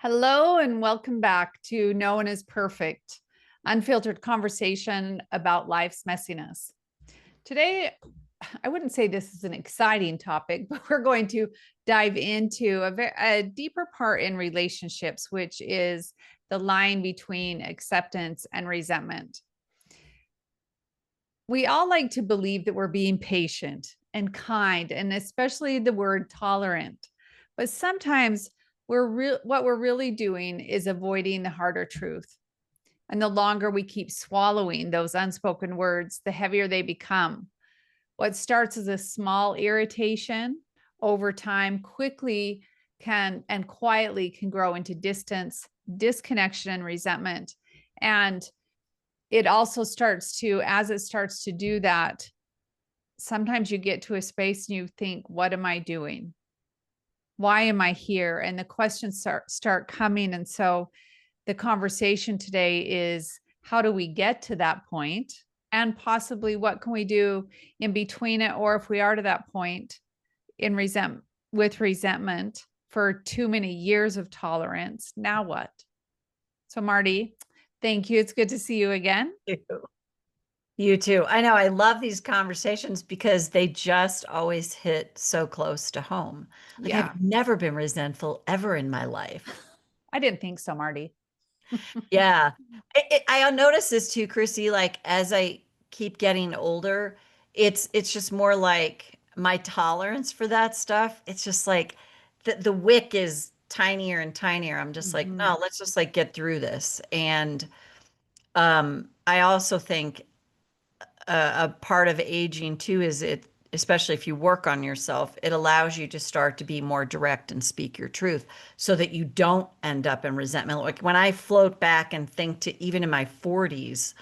Hello and welcome back to No One is Perfect, unfiltered conversation about life's messiness. Today, I wouldn't say this is an exciting topic, but we're going to dive into a deeper part in relationships, which is the line between acceptance and resentment. We all like to believe that we're being patient and kind, and especially the word tolerant. But sometimes what we're really doing is avoiding the harder truth. And the longer we keep swallowing those unspoken words, the heavier they become. What starts as a small irritation over time quickly can and quietly can grow into distance, disconnection, and resentment. And it also starts to, as it starts to do that, sometimes you get to a space and you think, what am I doing? Why am I here? And the questions start coming. And so the conversation today is, how do we get to that point? And possibly what can we do in between it? Or if we are to that point in resentment for too many years of tolerance, now what? So Marty, thank you. It's good to see you again. You too. I know. I love these conversations because they just always hit so close to home. Like Yeah, I've never been resentful ever in my life. I didn't think so, Marty. Yeah. I notice this too, Chrissy, like as I keep getting older, it's just more like my tolerance for that stuff. It's just like the wick is tinier and tinier. I'm just like, Mhm. no, let's just like get through this. And I also think a part of aging too is it, especially if you work on yourself, it allows you to start to be more direct and speak your truth so that you don't end up in resentment. Like when I float back and think to even in my 40s,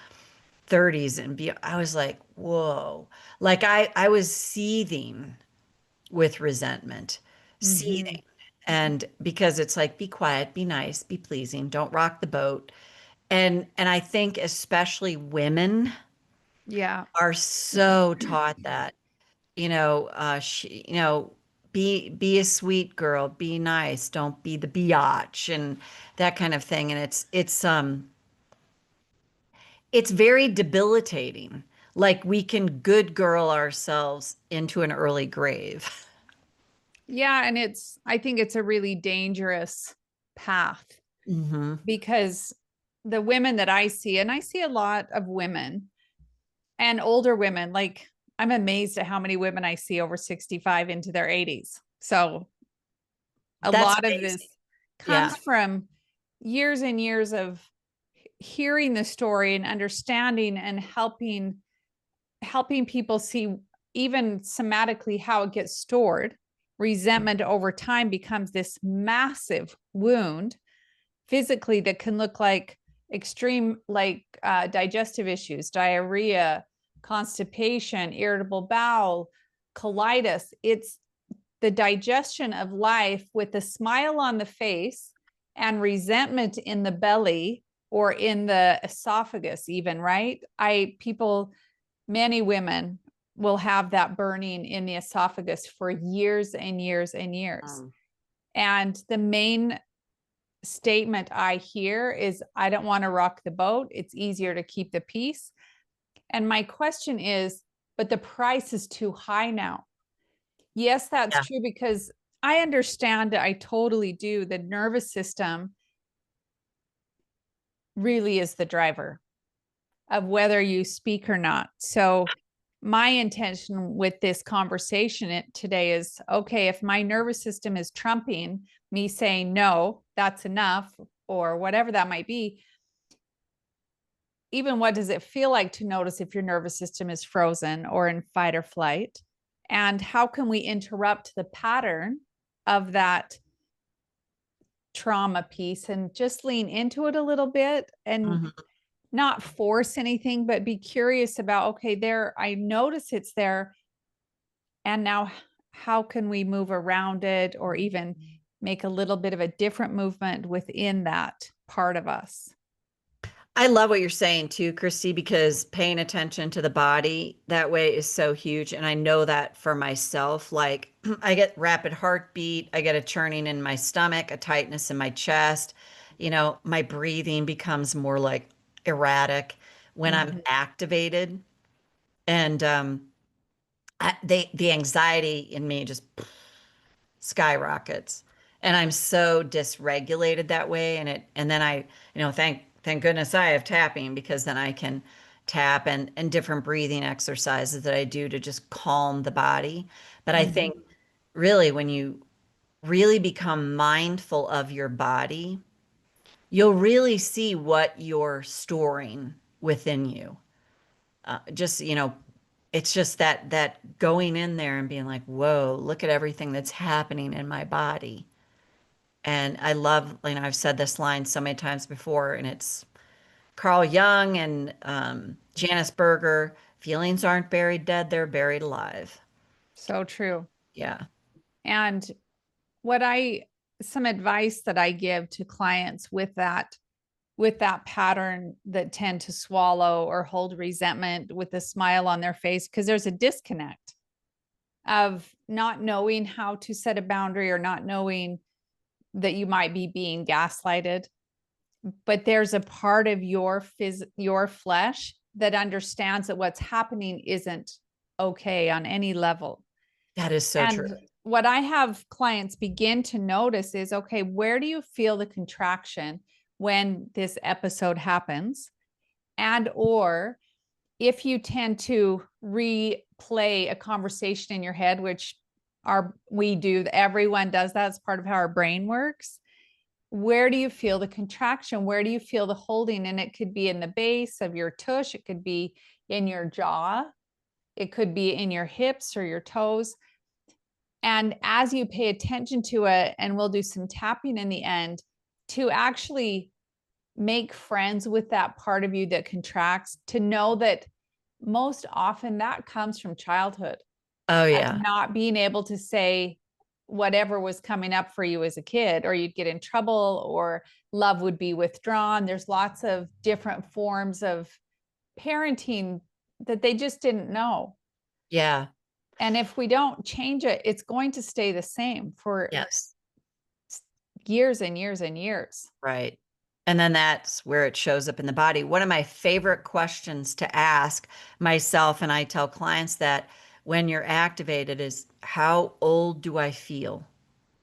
30s and be, I was like, whoa, like I was seething with resentment, Mhm. seething. And because it's like, be quiet, be nice, be pleasing, don't rock the boat. And I think especially women Yeah. are so taught that, be a sweet girl, be nice, don't be the biatch and that kind of thing. And it's very debilitating. Like we can good girl ourselves into an early grave. Yeah. And I think it's a really dangerous path Hmm. because the women that I see, and I see a lot of women and older women, like I'm amazed at how many women I see over 65 into their 80s. So a That's lot of amazing. this Yeah. comes from years and years of hearing the story and understanding and helping people see even somatically how it gets stored. Resentment over time becomes this massive wound physically that can look like extreme, like digestive issues, diarrhea, constipation, irritable bowel, colitis. It's the digestion of life with a smile on the face and resentment in the belly or in the esophagus, even, right? Many women will have that burning in the esophagus for years and years and years. Um, And the main statement I hear is, I don't want to rock the boat. It's easier to keep the peace. And my question is, but the price is too high now. Yes, that's yeah. true because I understand, I totally do. The nervous system really is the driver of whether you speak or not. So, my intention with this conversation today is, okay, if my nervous system is trumping me saying, no, that's enough, or whatever that might be, even what does it feel like to notice if your nervous system is frozen or in fight or flight? And how can we interrupt the pattern of that trauma piece and just lean into it a little bit and Mhm. not force anything, but be curious about, okay, there, I notice it's there. And now, how can we move around it or even make a little bit of a different movement within that part of us? I love what you're saying too, Christy, because paying attention to the body that way is so huge. And I know that for myself. Like I get rapid heartbeat, I get a churning in my stomach, a tightness in my chest. My breathing becomes more like erratic when I'm Mhm. activated. And the anxiety in me just skyrockets. And I'm so dysregulated that way. And then thank goodness I have tapping, because then I can tap and different breathing exercises that I do to just calm the body. But I Mhm. think really when you really become mindful of your body, you'll really see what you're storing within you. It's just that going in there and being like, whoa, look at everything that's happening in my body. And I love, I've said this line so many times before, and it's Carl Jung and Janice Berger, feelings aren't buried dead, they're buried alive. So true. Yeah. And what I some advice that I give to clients with that pattern that tend to swallow or hold resentment with a smile on their face, because there's a disconnect of not knowing how to set a boundary or not knowing that you might be being gaslighted, but there's a part of your flesh that understands that what's happening isn't okay on any level. That is so true. And what I have clients begin to notice is, okay, where do you feel the contraction when this episode happens? And or if you tend to replay a conversation in your head, which we do, everyone does that, it's part of how our brain works. Where do you feel the contraction? Where do you feel the holding? And it could be in the base of your tush, it could be in your jaw, it could be in your hips or your toes. And as you pay attention to it, and we'll do some tapping in the end to actually make friends with that part of you that contracts, to know that most often that comes from childhood, Oh, of yeah. not being able to say whatever was coming up for you as a kid, or you'd get in trouble, or love would be withdrawn. There's lots of different forms of parenting that they just didn't know. Yeah. And if we don't change it, it's going to stay the same for Yes. years and years and years. Right. And then that's where it shows up in the body. One of my favorite questions to ask myself, and I tell clients that when you're activated, is how old do I feel?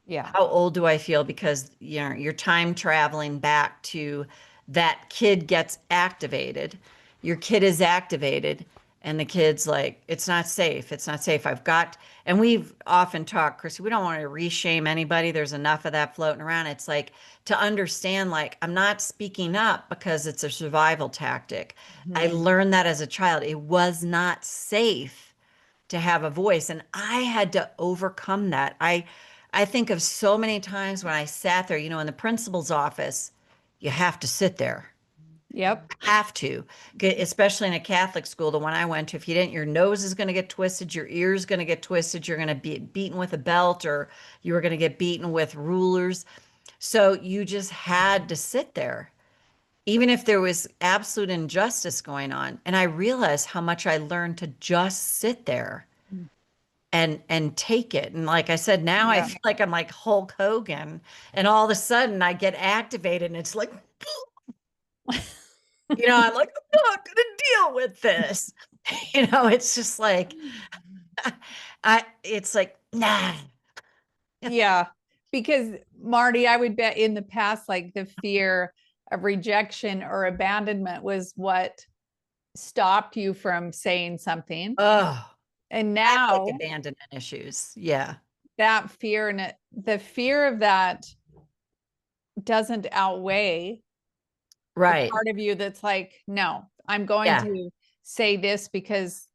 Yeah. How old do I feel? Because you're time traveling back to that kid gets activated. Your kid is activated, and the kid's like, it's not safe. It's not safe. And we've often talked, Chris, we don't want to reshame anybody. There's enough of that floating around. It's like to understand, like, I'm not speaking up because it's a survival tactic. I Mhm. learned that as a child. It was not safe to have a voice, and I had to overcome that. I think of so many times when I sat there, in the principal's office, you have to sit there. Yep. Have to, especially in a Catholic school, the one I went to. If you didn't, your nose is going to get twisted, your ears going to get twisted, you're going to be beaten with a belt, or you were going to get beaten with rulers. So you just had to sit there, even if there was absolute injustice going on. And I realized how much I learned to just sit there and take it. And like I said, now I Yeah. feel like I'm like Hulk Hogan, and all of a sudden I get activated, and it's like, I'm like, I'm not gonna deal with this. It's just like it's like, nah. Yeah. Because Marty, I would bet in the past, like the fear of rejection or abandonment was what stopped you from saying something. Oh, And classic now abandonment issues. Yeah. that fear and the fear of that doesn't outweigh the Right. part of you that's like, no, I'm going Yeah. to say this because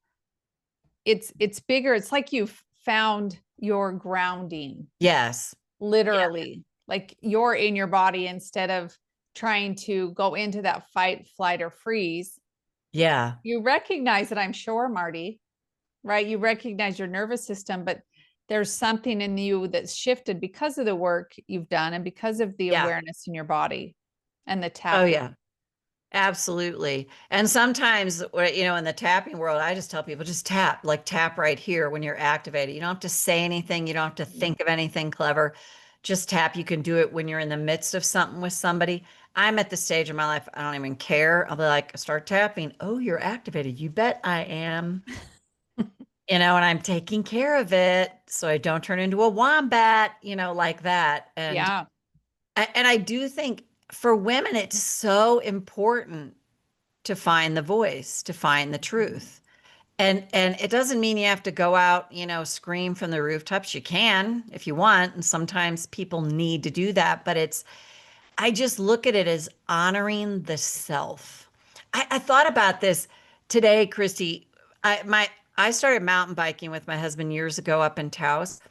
it's bigger. It's like you've found your grounding, Yes. Yeah. literally. Like you're in your body instead of trying to go into that fight, flight, or freeze. Yeah. You recognize it, I'm sure, Marty, right? You recognize your nervous system, but there's something in you that's shifted because of the work you've done and because of the Yeah. awareness in your body and the Oh, tapping. yeah. Absolutely. And sometimes, in the tapping world, I just tell people just tap, like tap right here when you're activated. You don't have to say anything. You don't have to think of anything clever. Just tap. You can do it when you're in the midst of something with somebody. I'm at the stage of my life, I don't even care. I'll be like, start tapping. Oh, you're activated. You bet I am. And I'm taking care of it so I don't turn into a wombat, like that. Yeah. And I do think for women, it's so important to find the voice, to find the truth. And it doesn't mean you have to go out, scream from the rooftops. You can if you want, and sometimes people need to do that, but I just look at it as honoring the self. I thought about this today, Christy. I started mountain biking with my husband years ago up in Taos.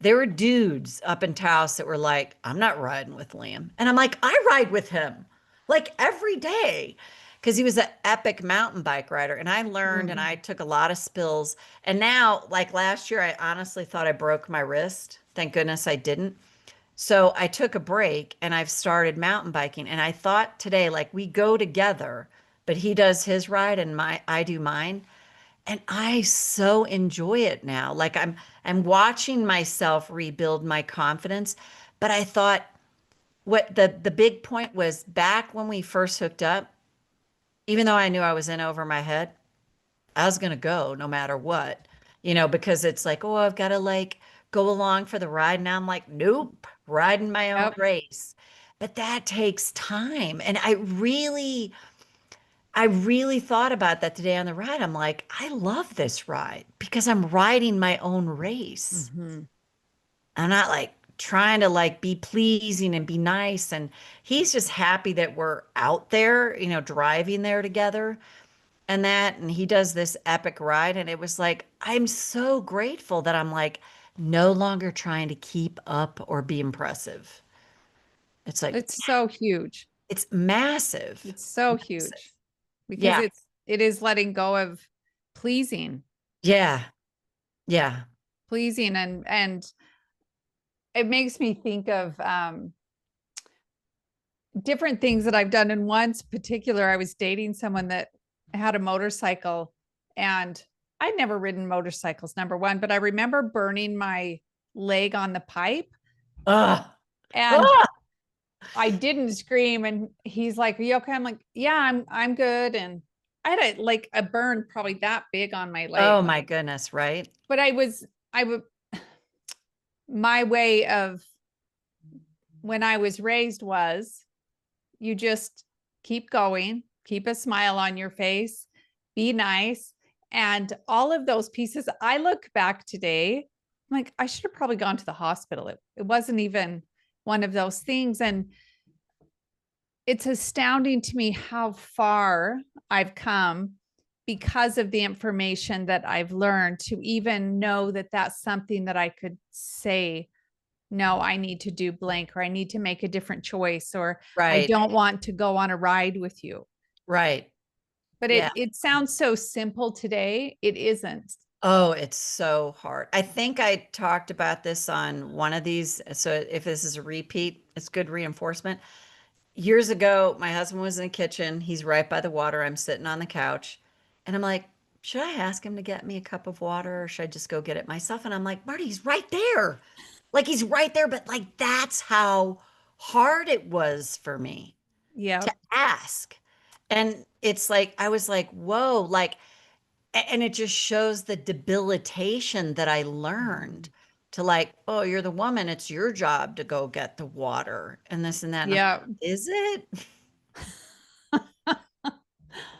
There were dudes up in Taos that were like, I'm not riding with Liam. And I'm like, I ride with him like every day because he was an epic mountain bike rider. And I learned and Mm. I took a lot of spills. And now, like last year, I honestly thought I broke my wrist. Thank goodness I didn't. So I took a break and I've started mountain biking. And I thought today, like we go together, but he does his ride and I do mine. And I so enjoy it now. Like I'm watching myself rebuild my confidence. But I thought what the big point was back when we first hooked up, even though I knew I was in over my head, I was gonna go no matter what, because it's like, oh, I've got to like go along for the ride. Now I'm like, nope, riding my own Yep. race. But that takes time. And I really thought about that today on the ride. I'm like, I love this ride because I'm riding my own race. Hmm. I'm not like trying to like be pleasing and be nice. And he's just happy that we're out there, driving there together and he does this epic ride. And it was like, I'm so grateful that I'm like no longer trying to keep up or be impressive. It's like, It's so huge. it's massive. It's so Massive. huge because Yeah. it is letting go of pleasing, Yeah. Yeah. pleasing and it makes me think of different things that I've done. In once particular, I was dating someone that had a motorcycle and I'd never ridden motorcycles, number one, but I remember burning my leg on the pipe Ugh. and Ugh. I didn't scream. And he's like, "Are you okay?" I'm like, "Yeah, I'm good." And I had a burn probably that big on my leg. Oh my goodness, right? But I would, my way of when I was raised was you just keep going, keep a smile on your face, be nice. And all of those pieces, I look back today, I'm like, I should have probably gone to the hospital. It wasn't even one of those things. And it's astounding to me how far I've come because of the information that I've learned to even know that that's something that I could say, no, I need to do blank, or I need to make a different choice, or I Right. don't want to go on a ride with you. Right. But Yeah. it sounds so simple today. It isn't. Oh, it's so hard. I think I talked about this on one of these. So if this is a repeat, it's good reinforcement. Years ago, my husband was in the kitchen. He's right by the water. I'm sitting on the couch. And I'm like, should I ask him to get me a cup of water or should I just go get it myself? And I'm like, Marty, he's right there. Like he's right there. But like that's how hard it was for me Yeah. to ask. And it's like, I was like, whoa, like, and it just shows the debilitation that I learned to like, oh, you're the woman, it's your job to go get the water and this and that. And I'm like, Yeah. is it?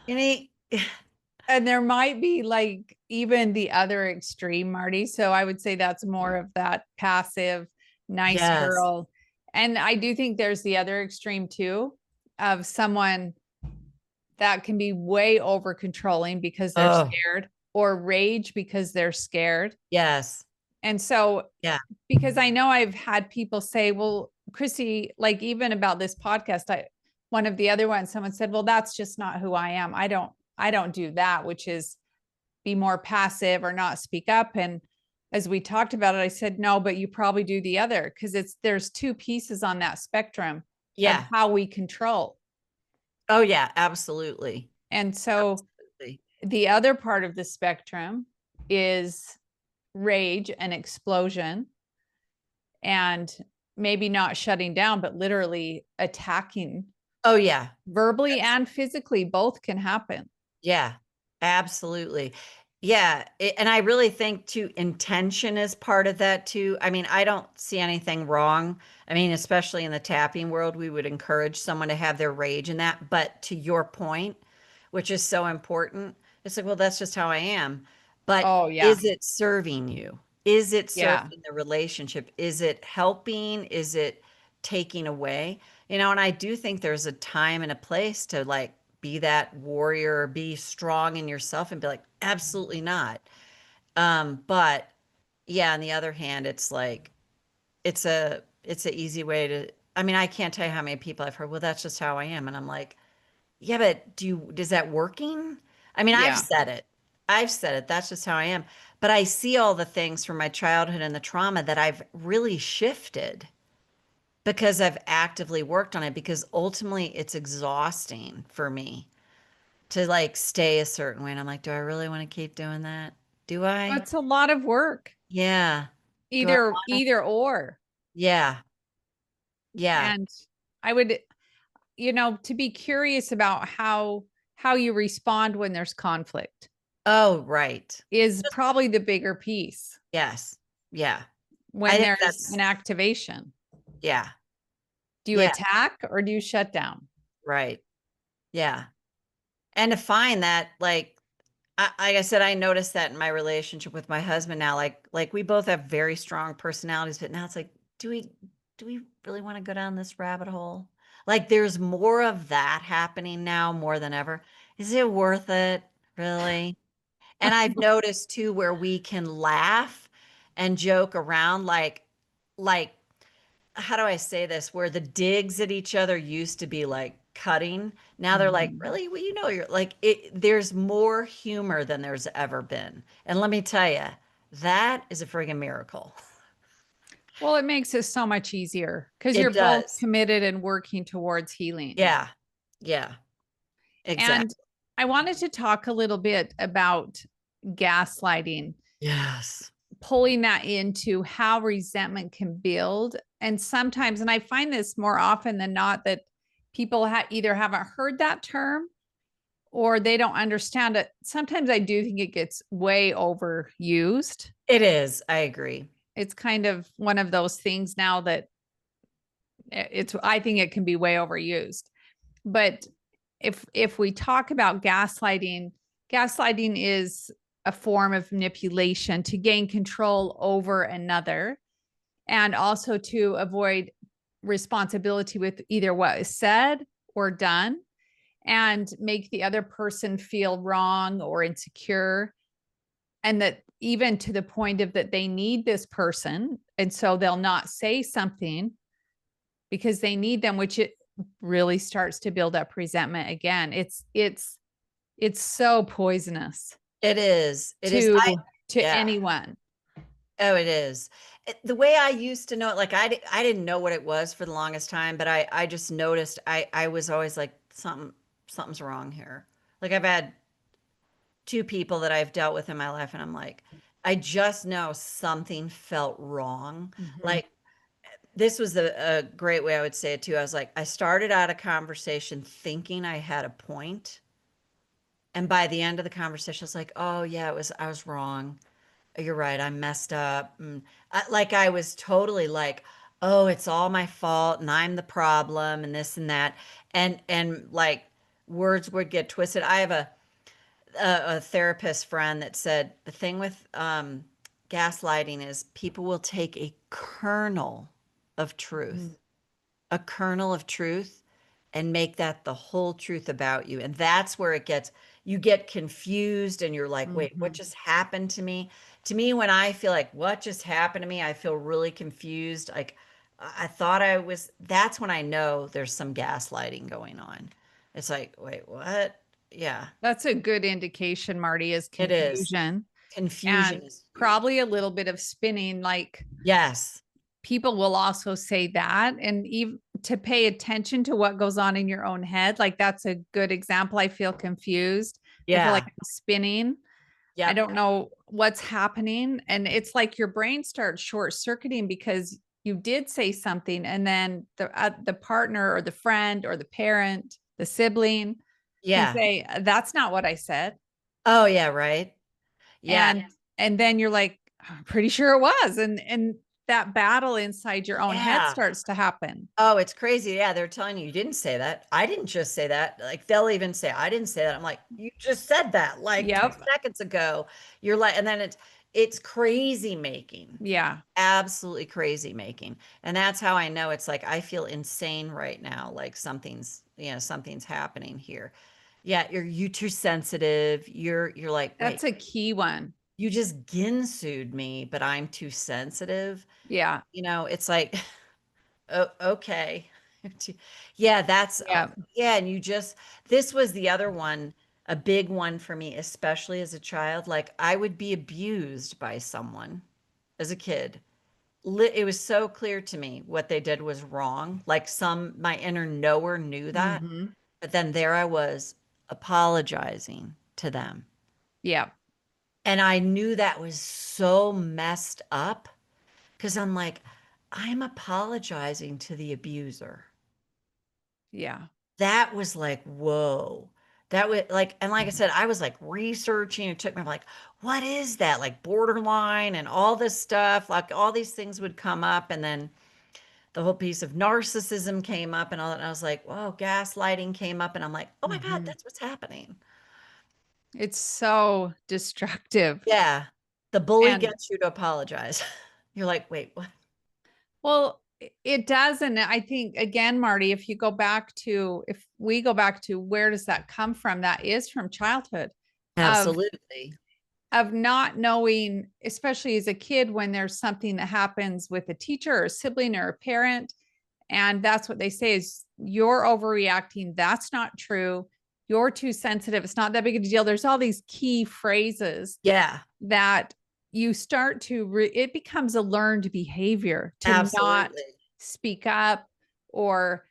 And he, And there might be like even the other extreme, Marty. So I would say that's more of that passive, nice yes. girl. And I do think there's the other extreme too of someone that can be way over controlling because they're Oh, scared, or rage because they're scared. yes. And so, Yeah. because I know I've had people say, well, Chrissy, like even about this podcast, one of the other ones, someone said, well, that's just not who I am. I don't do that, which is be more passive or not speak up. And as we talked about it, I said, no, but you probably do the other, because there's two pieces on that spectrum of Yeah. how we control. Oh yeah, absolutely. And so Absolutely. the other part of the spectrum is rage and explosion, and maybe not shutting down, but literally attacking Oh yeah. verbally That's and physically. Both can happen. Yeah, absolutely. Yeah, and I really think too, intention is part of that too. I mean, I don't see anything wrong. I mean, especially in the tapping world, we would encourage someone to have their rage in that. But to your point, which is so important, it's like, well, that's just how I am. But Oh, yeah. is it serving you? Is it Yeah. serving the relationship? Is it helping? Is it taking away? And I do think there's a time and a place to like be that warrior, be strong in yourself and be like, absolutely not. But yeah, on the other hand, it's like it's a easy way to, I mean, I can't tell you how many people I've heard, well, that's just how I am. And I'm like, yeah, but is that working? I mean, I've Yeah. said it. I've said it. That's just how I am. But I see all the things from my childhood and the trauma that I've really shifted because I've actively worked on it because ultimately it's exhausting for me to like stay a certain way. And I'm like, do I really want to keep doing that? Do I? That's a lot of work. Yeah. Do I want to? Either or. Yeah. Yeah. And I would, to be curious about how you respond when there's conflict Oh, right. is probably the bigger piece Yes. Yeah. I when think there's that's, an activation. yeah. Do you Yeah. attack or do you shut down? Right. Yeah. And to find that, like I said, I noticed that in my relationship with my husband now, like we both have very strong personalities, but now it's like, do we do we really want to go down this rabbit hole? Like there's more of that happening now more than ever. Is it worth it, really? And I've noticed too where we can laugh and joke around like how do I say this? Where the digs at each other used to be like cutting. Now they're like, Mhm. really? Well, you're like there's more humor than there's ever been. And let me tell you, that is a friggin' miracle. Well, it makes it so much easier because you're It both does. committed and working towards healing. Yeah. Yeah. And Exactly. I wanted to talk a little bit about gaslighting, Yes. pulling that into how resentment can build. And sometimes, and I find this more often than not, that people either haven't heard that term or they don't understand it. Sometimes I do think it gets way overused. It is. I agree. It's kind of one of those things now that I think it can be way overused. But if we talk about gaslighting, gaslighting is a form of manipulation to gain control over another and also to avoid responsibility with either what is said or done and make the other person feel wrong or insecure, and that even to the point of that they need this person and so they'll not say something because they need them, which it really starts to build up resentment again. It's so poisonous It is. It is. to Yeah. anyone. Oh, it is. The way I used to know it, like I didn't know what it was for the longest time, but I just noticed I was always like something's wrong here. Like I've had two people that I've dealt with in my life, and I'm like, I just know something felt wrong. Mhm. Like this was a great way I would say it too. I was like, I started out a conversation thinking I had a point, and by the end of the conversation, I was like, oh yeah, I was wrong. You're right. I messed up. And like I was totally like, oh, it's all my fault and I'm the problem and this and that. And like words would get twisted. I have a therapist friend that said the thing with gaslighting is people will take Mhm. a kernel of truth and make that the whole truth about you. And that's where you get confused and you're like, wait, what Mhm. just happened to me? To me, when I feel like what just happened to me, I feel really confused. Like I thought that's when I know there's some gaslighting going on. It's like, wait, what? Yeah, That's a good indication, Marty, is it is. confusion Confusion and is huge. probably a little bit of spinning. Like Yes. people will also say that. And even to pay attention to what goes on in your own head. Like that's a good example. I feel confused. I feel like Yeah. I'm spinning. I Yep. don't know what's happening. And it's like your brain starts short circuiting because you did say something, and then the partner or the friend or the parent, the sibling can Yeah. say, that's not what I said. Oh, yeah. Right. Yeah. And then you're like, I'm pretty sure it was. And that battle inside your own head Yeah. starts to happen. Oh, it's crazy. Yeah, they're telling you didn't say that. I didn't just say that. Like they'll even say, I didn't say that. I'm like, you just said that like 10 Yep. seconds ago. You're like, and then it's crazy making. Yeah. Absolutely crazy making. And that's how I know it's like I feel insane right now. Like something's happening here. Yeah, you too sensitive. You're like, wait, That's a key one. you just ginsued me, but I'm too sensitive. Yeah. It's like oh, okay. Yeah, Yeah. yeah, and this was the other one, a big one for me, especially as a child. Like I would be abused by someone as a kid. It was so clear to me what they did was wrong. Like my inner knower knew that, Hmm. but then there I was apologizing to them. Yeah. And I knew that was so messed up because I'm like, I'm apologizing to the abuser. Yeah. That was like, whoa. That was like, and like I said, I was like researching. It took me like, what is that? Like borderline and all this stuff. Like all these things would come up. And then the whole piece of narcissism came up and all that. And I was like, whoa, gaslighting came up. And I'm like, oh my God, Hmm. that's what's happening. It's so destructive. Yeah. The bully And gets you to apologize. You're like, wait, what? well, it does. And I think, again, Marty, if we go back to where does that come from? That is from childhood of Absolutely. not knowing, especially as a kid, when there's something that happens with a teacher or a sibling or a parent. And that's what they say is you're overreacting. That's not true. You're too sensitive. It's not that big of a deal. There's all these key phrases Yeah, that you start to, it becomes a learned behavior to not absolutely. speak up or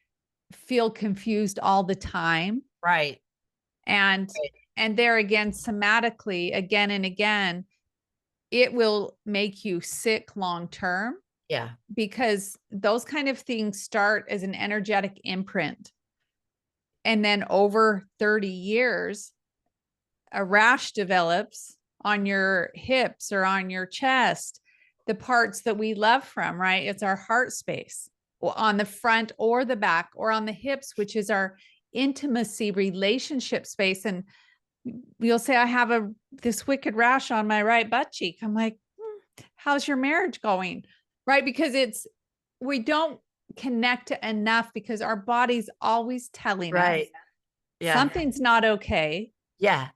feel confused all the time. Right. And, Right. and there again, somatically, again and again, it will make you sick long term Yeah. because those kind of things start as an energetic imprint. And then over 30 years, a rash develops on your hips or on your chest, the parts that we love from, right? It's our heart space on the front or the back or on the hips, which is our intimacy relationship space. And you'll say, I have this wicked rash on my right butt cheek. I'm like, how's your marriage going? Right? Because we don't connect enough because our body's always telling us Right. Yeah. something's not okay. Yeah.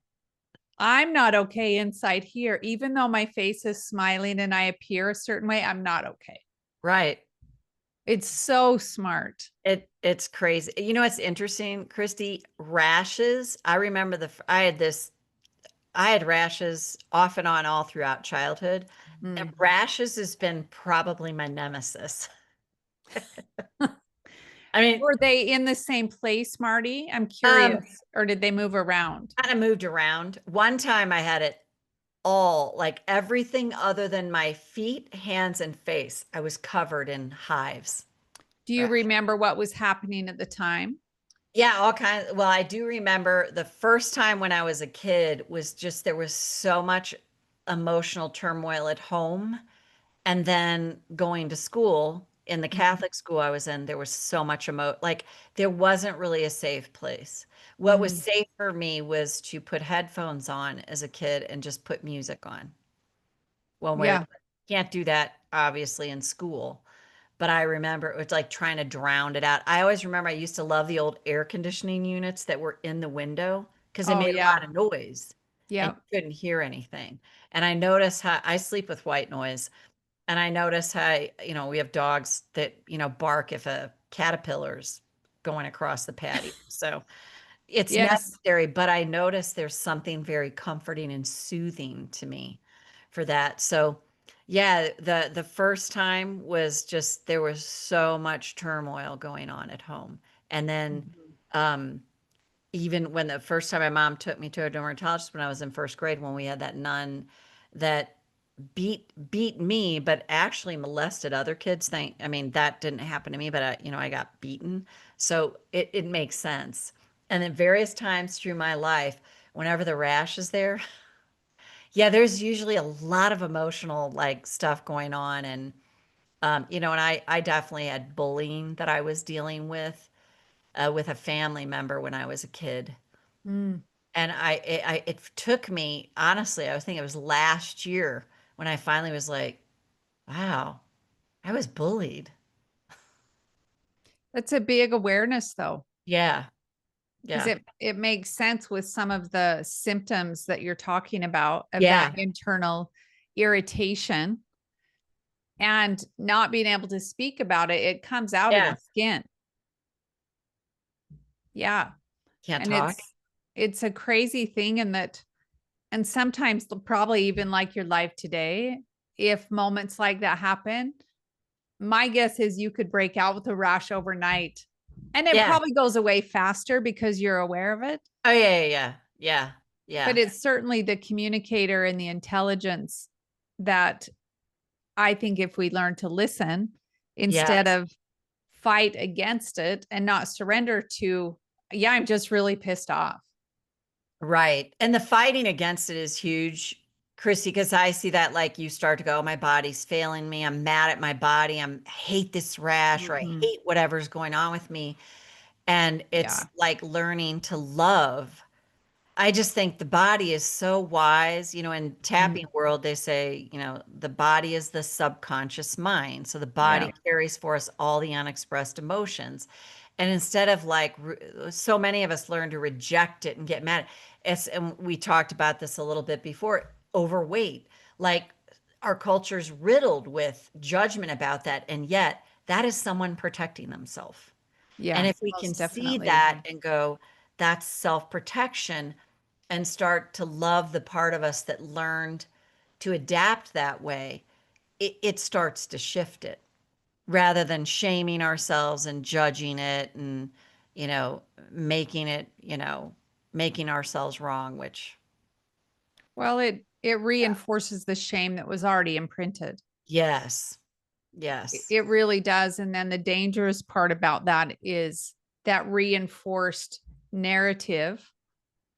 I'm not okay inside here. Even though my face is smiling and I appear a certain way, I'm not okay. Right. It's so smart. It's crazy. You know what's interesting, Christy? Rashes. I remember I had rashes off and on all throughout childhood. And Mm. rashes has been probably my nemesis. I mean, Were they in the same place, Marty? I'm um, curious. Or did they move around? kind of moved around. One time I had it all, like everything other than my feet, hands, and face. I was covered in hives. Do you remember what was happening at the time? Yeah, all kinds. Well, I do remember the first time when I was a kid was just there was so much emotional turmoil at home. And then going to school in the Mhm. Catholic school I was in, there was so much like there wasn't really a safe place. What was Mhm. safe for me was to put headphones on as a kid and just put music on one way or the Yeah. other. Can't do that obviously in school. But I remember it was like trying to drown it out. I always remember I used to love the old air conditioning units that were in the window because they Oh, made a lot yeah. of noise and Yeah. you couldn't hear anything. And I noticed how I sleep with white noise. And I notice how, we have dogs that, bark if a caterpillar's going across the patio. So it's Yes. necessary, but I notice there's something very comforting and soothing to me for that. So Yeah, the first time was just there was so much turmoil going on at home. And then Mhm. um even when the first time my mom took me to a dermatologist when I was in first grade when we had that nun that beat me but actually molested other kids. I mean that didn't happen to me, but I got beaten. So it makes sense. And then various times through my life, whenever the rash is there, yeah, there's usually a lot of emotional like stuff going on. And and I definitely had bullying that I was dealing with a family member when I was a kid. Mm. And it took me, honestly, I was thinking it was last year when I finally was like, wow, I was bullied. That's a big awareness though, Yeah. because Yeah. it makes sense with some of the symptoms that you're talking about of that Yeah. internal irritation and not being able to speak about it. It comes out in Yeah. the skin. Yeah. Can't And talk. it's a crazy thing in that, and sometimes probably even like your life today, if moments like that happen, my guess is you could break out with a rash overnight and it Yeah. probably goes away faster because you're aware of it. Oh, yeah. Yeah. Yeah. Yeah. But Yeah. it's certainly the communicator and the intelligence that I think if we learn to listen instead Yes. of fight against it and not surrender to, yeah, I'm just really pissed off. Right. And the fighting against it is huge, Chrissy, because I see that like you start to go, "Oh, my body's failing me. I'm mad at my body. I hate this rash or I Mhm. hate whatever's going on with me." And it's Yeah. like learning to love. I just think the body is so wise. In Mm. tapping world, they say, the body is the subconscious mind. So the Yeah. body carries for us all the unexpressed emotions. And instead of like so many of us learn to reject it and get mad, and we talked about this a little bit before, overweight. Like our culture's riddled with judgment about that. And yet that is someone protecting themselves. And Yeah. if we can Most see definitely. that and go, that's self-protection, and start to love the part of us that learned to adapt that way, it starts to shift it rather than shaming ourselves and judging it and, you know, making it, making ourselves wrong, which, Well, it yeah. reinforces the shame that was already imprinted. Yes. Yes. It really does. And then the dangerous part about that is that reinforced narrative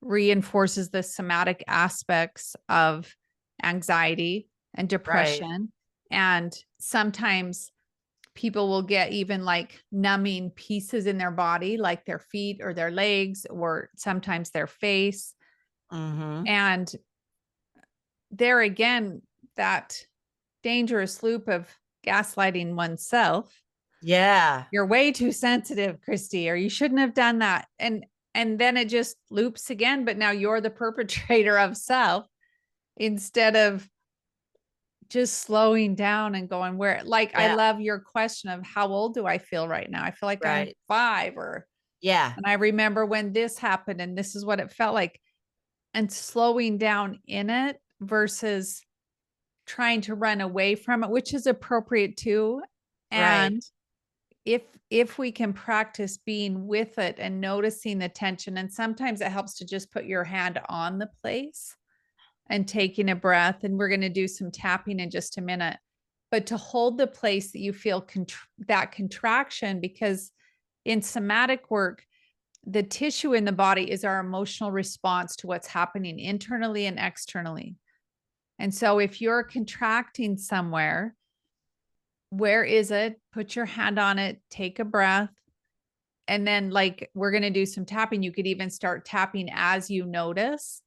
reinforces the somatic aspects of anxiety and Right. depression. And sometimes people will get even like numbing pieces in their body, like their feet or their legs, or sometimes their face. Mm-hmm. And there again, that dangerous loop of gaslighting oneself. Yeah. You're way too sensitive, Christy, or you shouldn't have done that. And then it just loops again, but now you're the perpetrator of self instead of just slowing down and going where, like, I Yeah. love your question of how old do I feel right now? I feel like I'm Right. 5 or, Yeah. and I remember when this happened and this is what it felt like, and slowing down in it versus trying to run away from it, which is appropriate too. Right. And if we can practice being with it and noticing the tension, and sometimes it helps to just put your hand on the place and taking a breath, and we're going to do some tapping in just a minute, but to hold the place that you feel that contraction, because in somatic work the tissue in the body is our emotional response to what's happening internally and externally. And so if you're contracting somewhere, where is it? Put your hand on it, take a breath. And then, like, we're going to do some tapping. You could even start tapping as you notice,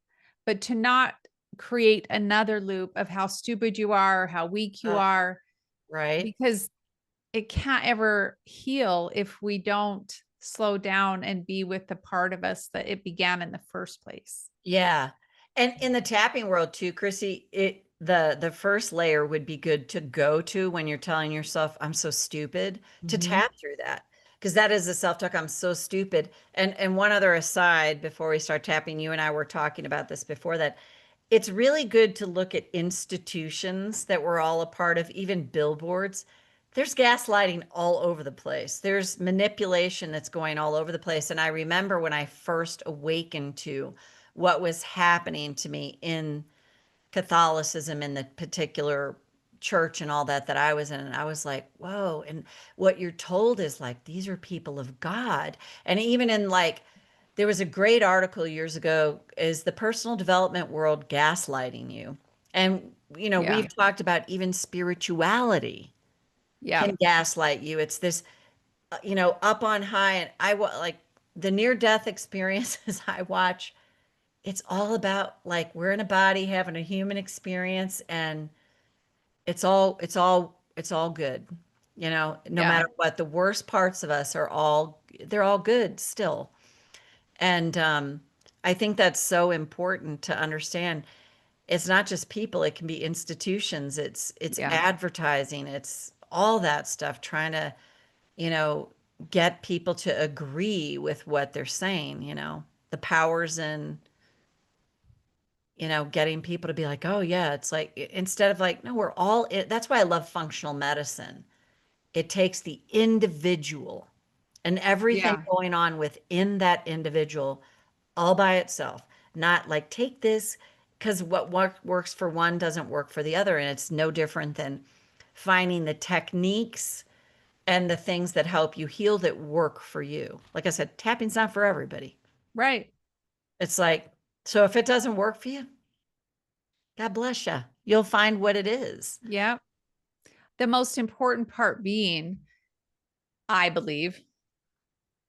but to not create another loop of how stupid you are, how weak you Uh, are, right. because it can't ever heal if we don't slow down and be with the part of us that it began in the first place. Yeah. And in the tapping world too, Chrissy, the first layer would be good to go to when you're telling yourself, I'm so stupid, to Mm-hmm. tap through that. Because that is the self-talk, I'm so stupid. And one other aside before we start tapping, you and I were talking about this before that it's really good to look at institutions that we're all a part of, even billboards. There's gaslighting all over the place. There's manipulation that's going all over the place. And I remember when I first awakened to what was happening to me in Catholicism, in the particular church and all that I was in, and I was like, whoa. And what you're told is like, these are people of God. And even in like, there was a great article years ago, is the personal development world gaslighting you? And, you know, Yeah. we've talked about even spirituality Yeah. can gaslight you. It's this, you know, up on high. And like the near death experiences I watch, it's all about like we're in a body having a human experience, and it's all good. You know, no Yeah. matter what, the worst parts of us are all, they're all good still. And I think that's so important to understand. It's not just people, it can be institutions, it's Yeah. advertising, it's all that stuff trying to, you know, get people to agree with what they're saying, you know. The powers in, you know, getting people to be like, "Oh yeah, it's like," instead of like, "No, we're all," that's why I love functional medicine. It takes the individual and everything Yeah. going on within that individual all by itself. Not like take this, because what works for one doesn't work for the other. And it's no different than finding the techniques and the things that help you heal that work for you. Like I said, tapping's not for everybody. Right. It's like, so if it doesn't work for you, God bless you. You'll find what it is. Yeah. The most important part being, I believe,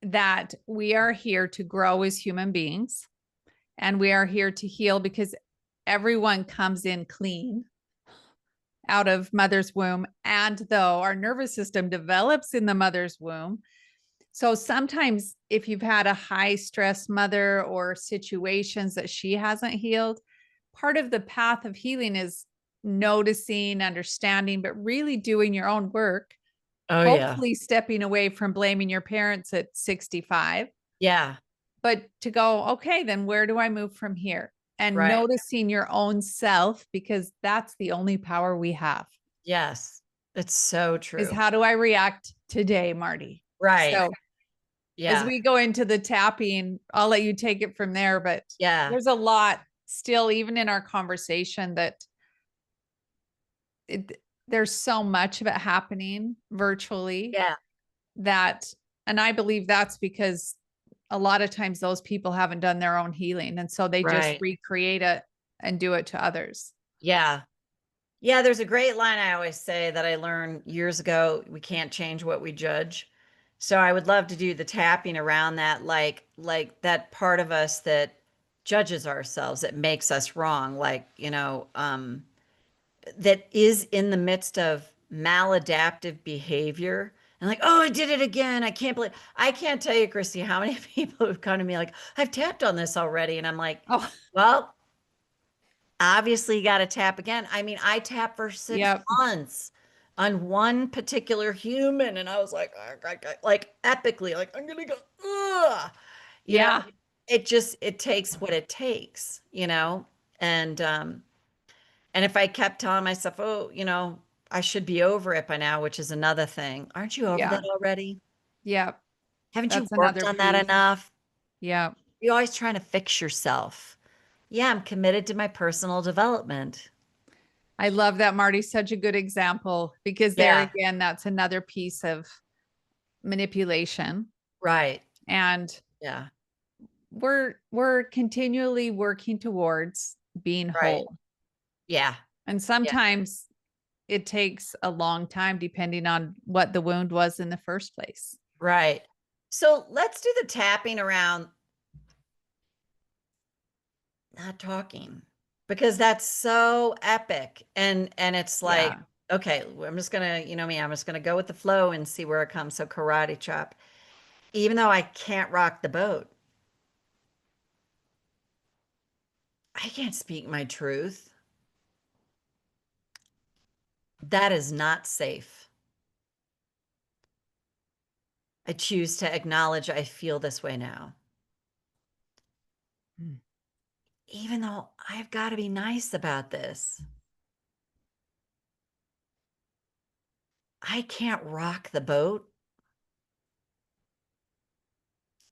that we are here to grow as human beings and we are here to heal because everyone comes in clean out of mother's womb. And though our nervous system develops in the mother's womb, so sometimes if you've had a high stress mother or situations that she hasn't healed, part of the path of healing is noticing, understanding, but really doing your own work. Oh yeah. Hopefully stepping away from blaming your parents at 65, Yeah. but to go, okay, then where do I move from here? And Right. noticing your own self, because that's the only power we have, Yes. It's so is true. how do I react today, Marty? Right. So as Yeah. we go into the tapping, I'll let you take it from there. But Yeah. there's a lot still, even in our conversation, that there's so much of it happening virtually Yeah. that, and I believe that's because a lot of times those people haven't done their own healing. And so they just Right. recreate it and do it to others. Yeah. Yeah, there's a great line I always say that I learned years ago. We can't change what we judge. So I would love to do the tapping around that, like that part of us that judges ourselves, that makes us wrong, like, you know, that is in the midst of maladaptive behavior. And like, oh, I did it again. I can't believe, I can't tell you, Christy, how many people have come to me like, I've tapped on this already. And I'm like, Oh, well, obviously you got to tap again. I mean, I tapped for six yep. months on one particular human, and I was like epically, like I'm gonna go, ugh. You know, Yeah. it just it takes what it takes, you know, and if I kept telling myself, oh, you know, I should be over it by now, which is another thing. Aren't you over that Yeah. already? Yep. Haven't you That's worked another on that piece. enough? Yeah. You're always trying to fix yourself. Yeah, I'm committed to my personal development. I love that, Marty's such a good example because there Yeah, again, that's another piece of manipulation. right. And Yeah, we're continually working towards being right. whole. Yeah, And yeah, sometimes it takes a long time depending on what the wound was in the first place. right. So let's do the tapping around not talking, because that's so epic. And it's like, Yeah. okay, I'm just gonna, you know me, I'm just gonna go with the flow and see where it comes. So karate chop. Even though I can't rock the boat, I can't speak my truth. That is not safe. I choose to acknowledge I feel this way now. Mm. even though I've got to be nice about this, I can't rock the boat.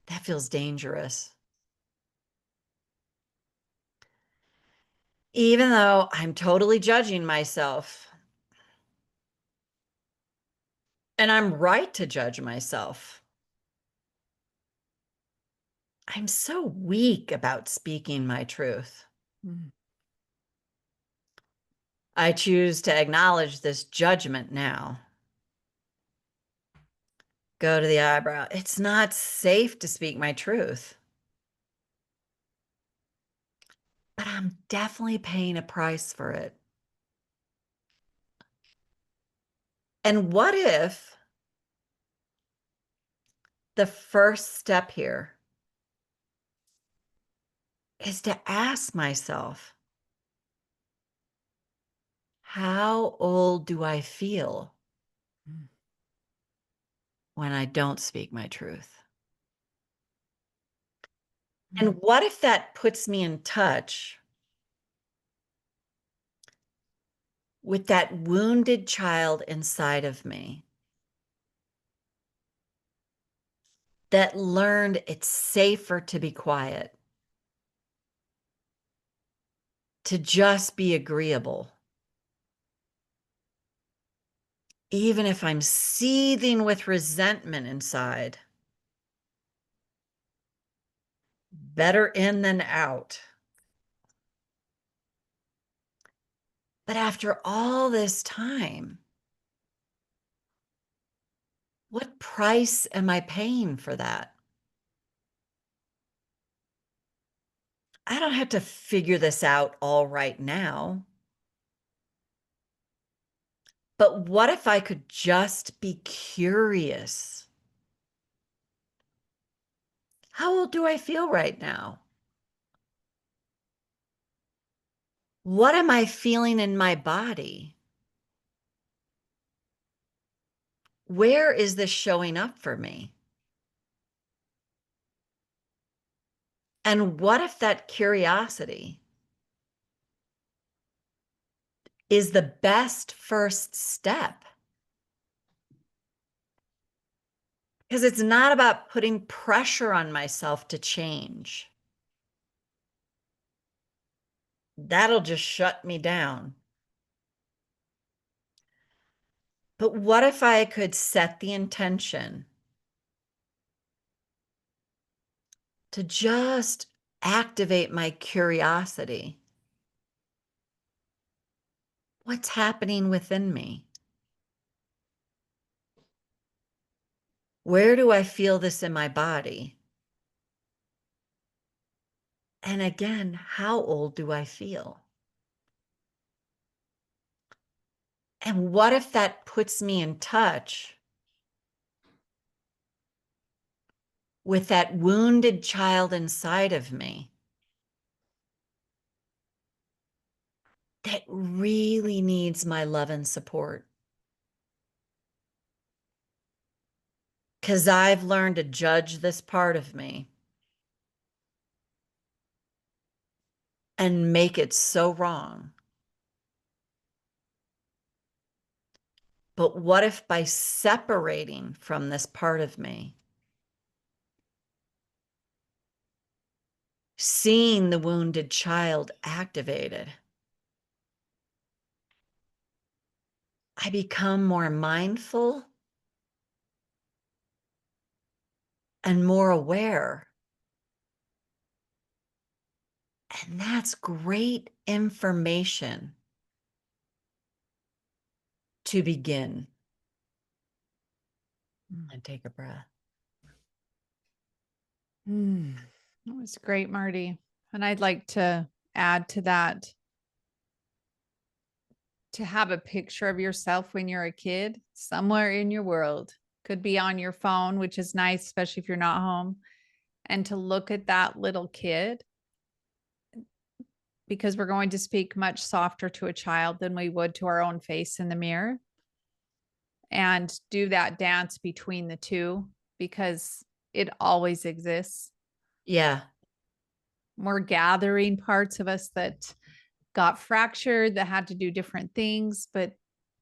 That feels dangerous. Even though I'm totally judging myself, and I'm right to judge myself. I'm so weak about speaking my truth. Mm. I choose to acknowledge this judgment now. Go to the eyebrow. It's not safe to speak my truth, but I'm definitely paying a price for it. And what if the first step here is to ask myself, how old do I feel Mm. when I don't speak my truth? Mm. And what if that puts me in touch with that wounded child inside of me that learned it's safer to be quiet, to just be agreeable, even if I'm seething with resentment inside? Better in than out. But after all this time, what price am I paying for that? I don't have to figure this out all right now. But what if I could just be curious? How old do I feel right now? What am I feeling in my body? Where is this showing up for me? And what if that curiosity is the best first step? Because it's not about putting pressure on myself to change. That'll just shut me down. But what if I could set the intention to just activate my curiosity? What's happening within me? Where do I feel this in my body? And again, how old do I feel? And what if that puts me in touch with that wounded child inside of me that really needs my love and support? Because I've learned to judge this part of me and make it so wrong. But what if by separating from this part of me, seeing the wounded child activated, I become more mindful and more aware? And that's great information to begin. And take a breath. Mm. That was great, Marty. And I'd like to add to that, to have a picture of yourself when you're a kid somewhere in your world. Could be on your phone, which is nice, especially if you're not home. And to look at that little kid, because we're going to speak much softer to a child than we would to our own face in the mirror. And do that dance between the two, because it always exists. Yeah. more gathering parts of us that got fractured, that had to do different things, but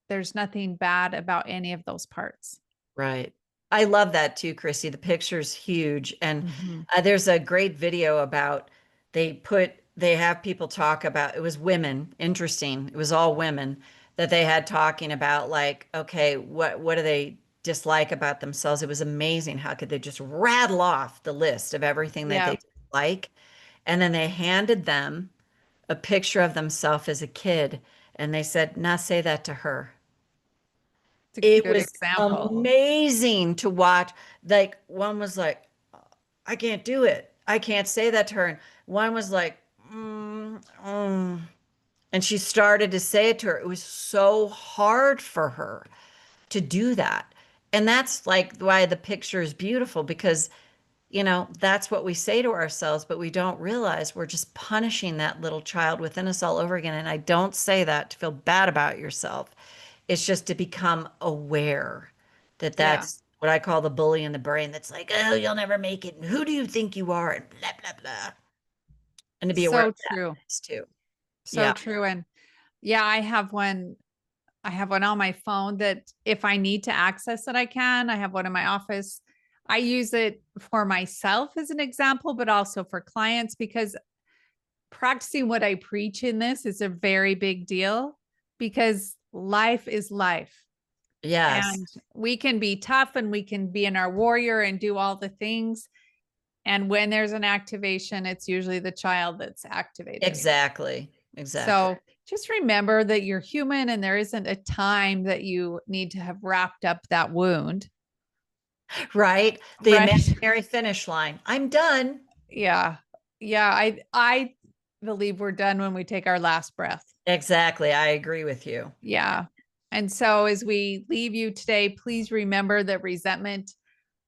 there's nothing bad about any of those parts. Right. I love that too, Chrissy. The picture's huge. And Mhm. there's a great video about they have people talk about, it was women, interesting. It was all women that they had talking about like, okay, what do they dislike about themselves? It was amazing. How could they just rattle off the list of everything that Yeah, they dislike? And then they handed them a picture of themselves as a kid and they said, now say that to her. it's a It good was example. amazing to watch. Like one was like, I can't do it. I can't say that to her. And one was like, and she started to say it to her. It was so hard for her to do that. And that's like why the picture is beautiful because, that's what we say to ourselves, but we don't realize we're just punishing that little child within us all over again. And I don't say that to feel bad about yourself. It's just to become aware that Yeah, that's what I call the bully in the brain that's like, oh, you'll never make it. And who do you think you are? And blah, blah, blah. And to be aware of so that true. too. So Yeah. true. And yeah, I have one on my phone that if I need to access it, I can. I have one in my office. I use it for myself as an example, but also for clients because practicing what I preach in this is a very big deal because life is life. Yes. And we can be tough and we can be in our warrior and do all the things. And when there's an activation, it's usually the child that's activated. Exactly. Exactly. So just remember that you're human and there isn't a time that you need to have wrapped up that wound. Right. The Right. imaginary finish line. I'm done. Yeah. Yeah. I believe we're done when we take our last breath. Exactly. I agree with you. Yeah. And so as we leave you today, please remember that resentment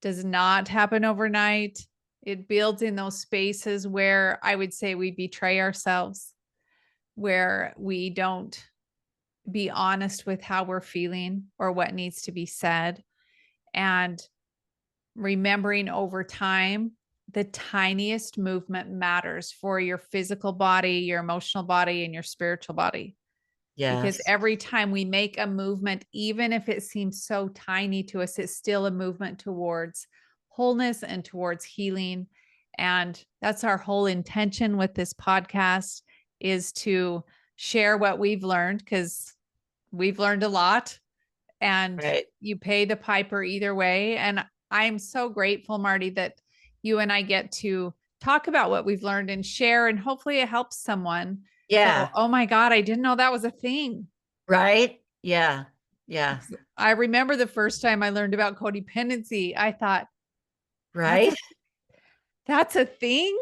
does not happen overnight. It builds in those spaces where I would say we betray ourselves, where we don't be honest with how we're feeling or what needs to be said. And remembering over time, the tiniest movement matters for your physical body, your emotional body, and your spiritual body. Because Yes. every time we make a movement, even if it seems so tiny to us, it's still a movement towards wholeness and towards healing. And that's our whole intention with this podcast is to share what we've learned because we've learned a lot and Right. you pay the piper either way. And I'm so grateful, Marty, that you and I get to talk about what we've learned and share, and hopefully it helps someone go, Yeah. oh my God, I didn't know that was a thing. Right. Yeah. Yeah. I remember the first time I learned about codependency, I thought, that's Right. a that's a thing.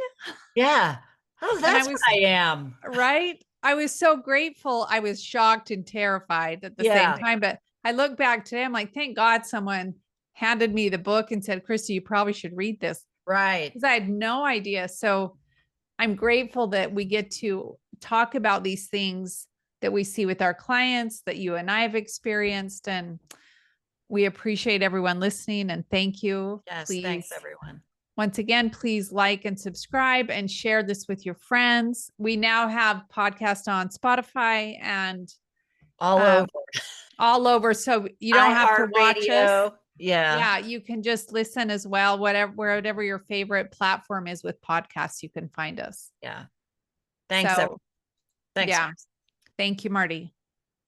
Yeah. Oh, And I that's what was I am. right. I was so grateful. I was shocked and terrified at the same Yeah. time. But I look back today, I'm like, thank God someone handed me the book and said, Christy, you probably should read this Right. because I had no idea. So I'm grateful that we get to talk about these things that we see with our clients that you and I have experienced. And we appreciate everyone listening and thank you. Yes. Thanks, Please, everyone. once again, please like and subscribe and share this with your friends. We now have podcasts on Spotify and All um, over. all over. So you don't have to watch us. iHeartRadio. Yeah. Yeah, you can just listen as well, whatever your favorite platform is with podcasts, you can find us. Yeah. Thanks, everyone. So Thanks, yeah, Chris. thank you, Marty.